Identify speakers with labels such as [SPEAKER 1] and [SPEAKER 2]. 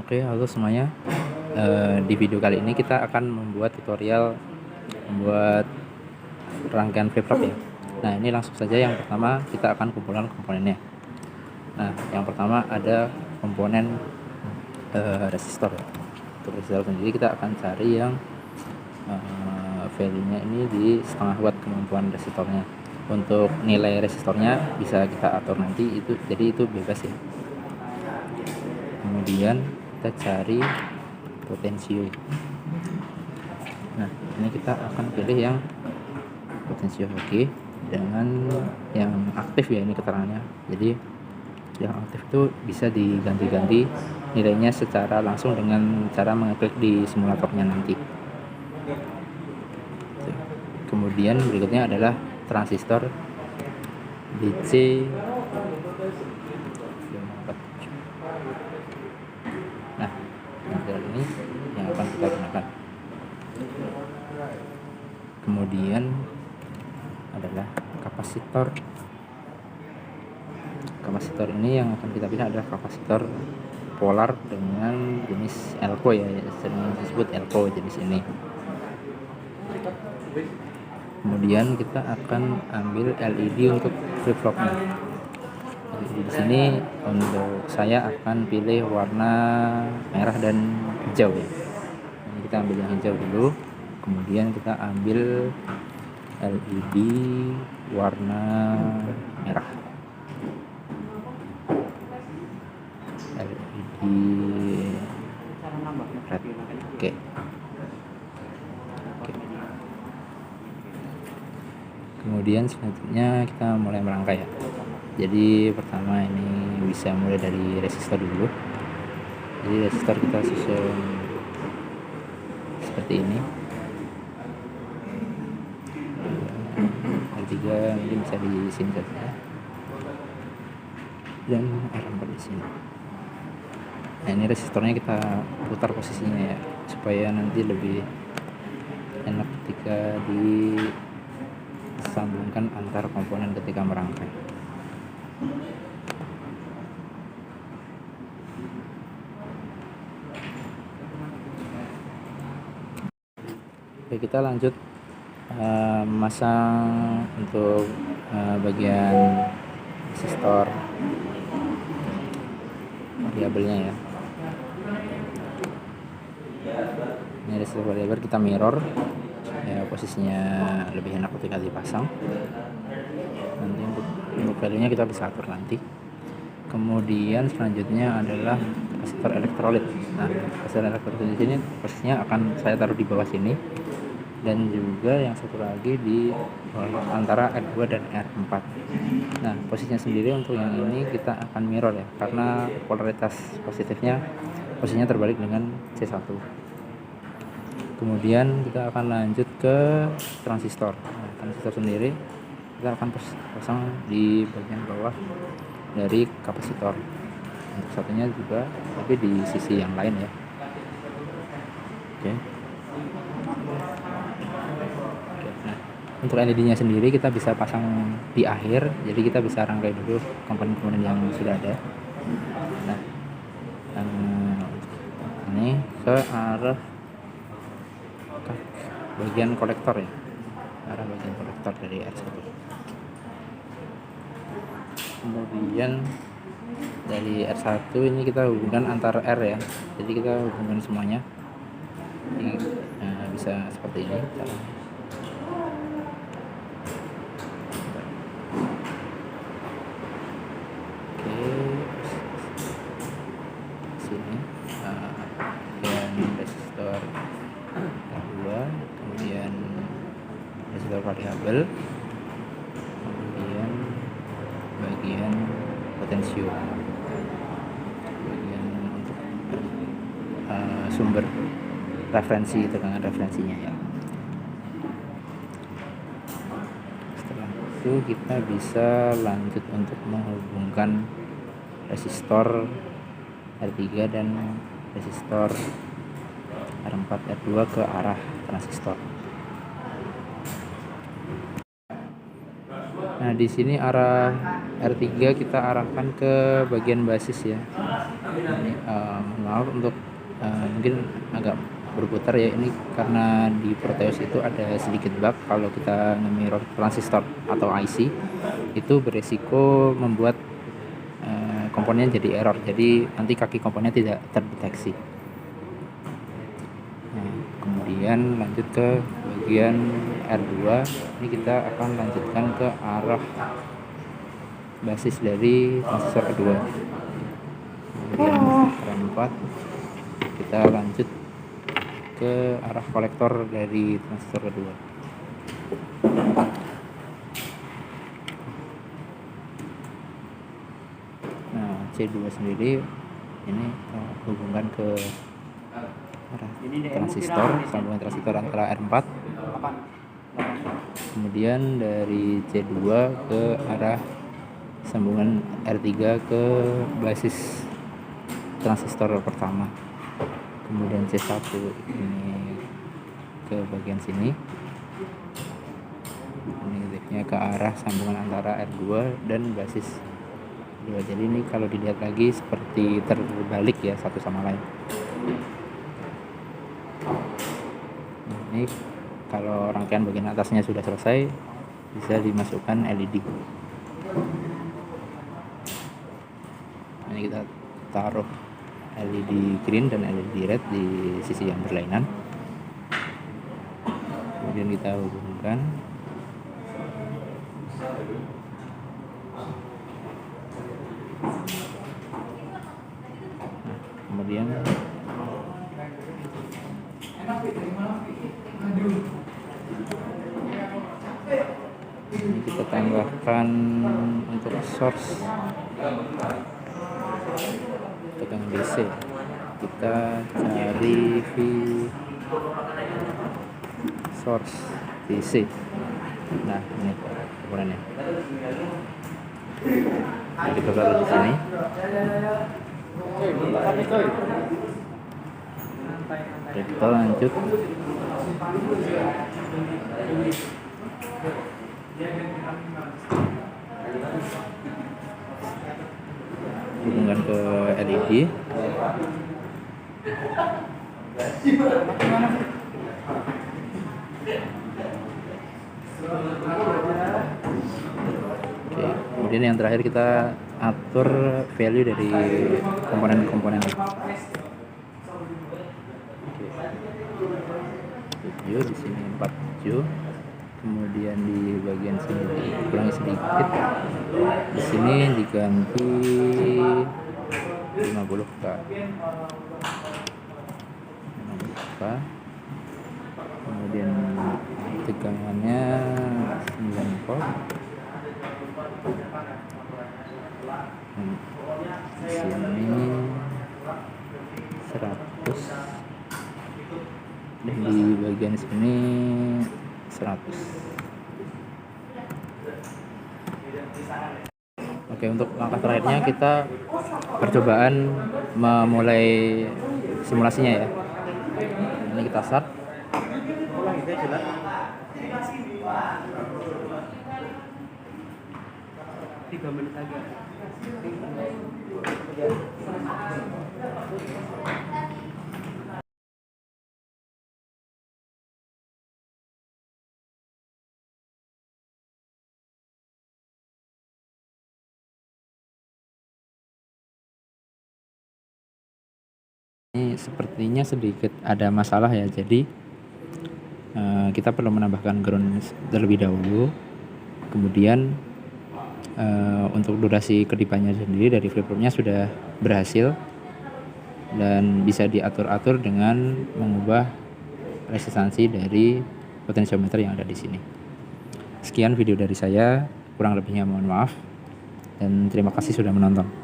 [SPEAKER 1] Oke, halo semuanya. Di video kali ini kita akan membuat tutorial membuat rangkaian flip-flop ya. Nah, ini langsung saja yang pertama kita akan kumpulkan komponennya. Nah, yang pertama ada komponen resistor. Untuk resistor sendiri kita akan cari yang value-nya ini di setengah watt kemampuan resistornya. Untuk nilai resistornya bisa kita atur nanti, itu jadi itu bebas ya. Kemudian kita cari potensio. Nah, ini kita akan pilih yang potensio oke dengan yang aktif ya, ini keterangannya. Jadi yang aktif itu bisa diganti-ganti nilainya secara langsung dengan cara mengeklik di simulatornya nanti. Kemudian berikutnya adalah transistor DC. Nah, transistor ini yang akan kita gunakan. Kemudian adalah kapasitor. Kapasitor ini yang akan kita pilih adalah kapasitor polar dengan jenis elko ya, sering disebut elko jenis ini. Kemudian kita akan ambil LED untuk flip-flopnya. LED di sini untuk saya akan pilih warna merah dan hijau ya. Ini kita ambil yang hijau dulu. Kemudian kita ambil LED warna merah. LED red. Oke. Kemudian selanjutnya kita mulai merangkai ya. Jadi pertama ini bisa mulai dari resistor dulu. Jadi resistor kita susun seperti ini. R3 mungkin bisa di sini saja. Dan R4 di sini. Nah, ini resistornya kita putar posisinya ya, supaya nanti lebih enak ketika disambungkan antar komponen ketika merangkai. Oke, kita lanjut masang untuk bagian resistor variabelnya ya. Ini resistor variabel kita mirror ya, posisinya lebih enak ketika dipasang. Nanti untuk value-nya kita bisa atur nanti. Kemudian selanjutnya adalah kapasitor elektrolit. Nah, kapasitor elektrolit di sini posisinya akan saya taruh di bawah sini, dan juga yang satu lagi di antara R2 dan R4. Nah, posisinya sendiri untuk yang ini kita akan mirror ya, karena polaritas posisinya terbalik dengan C1. Kemudian kita akan lanjut ke transistor. Nah, transistor sendiri kita akan pasang di bagian bawah dari kapasitor. Untuk satunya juga tapi di sisi yang lain ya. Oke. Nah, untuk LED-nya sendiri kita bisa pasang di akhir, jadi kita bisa rangkai dulu komponen-komponen yang sudah ada. Nah, ini ke arah bagian kolektor ya, arah bagian kolektor dari R1. Kemudian dari R1 ini kita hubungkan antar R ya, jadi kita hubungkan semuanya. Ini bisa seperti ini caranya. Oke, sini dan resistor R2, kemudian resistor variabel, kemudian bagian potensio, bagian untuk sumber referensi, tegangan referensinya ya. Setelah itu kita bisa lanjut untuk menghubungkan resistor R3 dan resistor R4 R2 ke arah transistor. Nah, di sini arah R3 kita arahkan ke bagian basis ya. Ini maaf untuk mungkin agak berputar ya, ini karena di Proteus itu ada sedikit bug. Kalau kita nge-mirror transistor atau IC itu beresiko membuat komponen jadi error, jadi nanti kaki komponen tidak terdeteksi. Nah, kemudian lanjut ke bagian R2. Ini kita akan lanjutkan ke arah basis dari transistor kedua. Kemudian R4 kita lanjut ke arah kolektor dari transistor kedua. Nah, C2 sendiri ini hubungkan ke arah transistor, sambungan transistor antara R4. Kemudian dari C2 ke arah sambungan R3 ke basis transistor pertama. Kemudian C1 ini ke bagian sini, negatifnya ke arah sambungan antara R2 dan basis 2. Jadi ini kalau dilihat lagi seperti terbalik ya, satu sama lain. Nah, ini kalau rangkaian bagian atasnya sudah selesai, bisa dimasukkan LED. Ini kita taruh LED green dan LED red di sisi yang berlainan. Kemudian kita hubungkan. Nah, kemudian ini kita tambahkan untuk source tegangan DC. Kita cari V source DC. Nah, ini komponennya. Nah, kita taruh di sini. Oke, kita lanjut. Hubungkan ke LED. Oke, kemudian yang terakhir kita atur value dari komponen-komponen. Oke, di sini 4 kemudian di bagian sini dikurangi sedikit, di sini diganti 50K. Kemudian tegangannya 9 volt. Di sini 100 dan di bagian sini 100. Oke, untuk langkah terakhirnya kita percobaan memulai simulasinya ya. Ini kita start. 3 menit aja. Ini sepertinya sedikit ada masalah ya, jadi kita perlu menambahkan ground terlebih dahulu. Kemudian untuk durasi kedipannya sendiri dari flip-flopnya sudah berhasil dan bisa diatur-atur dengan mengubah resistansi dari potensiometer yang ada di sini. Sekian video dari saya, kurang lebihnya mohon maaf dan terima kasih sudah menonton.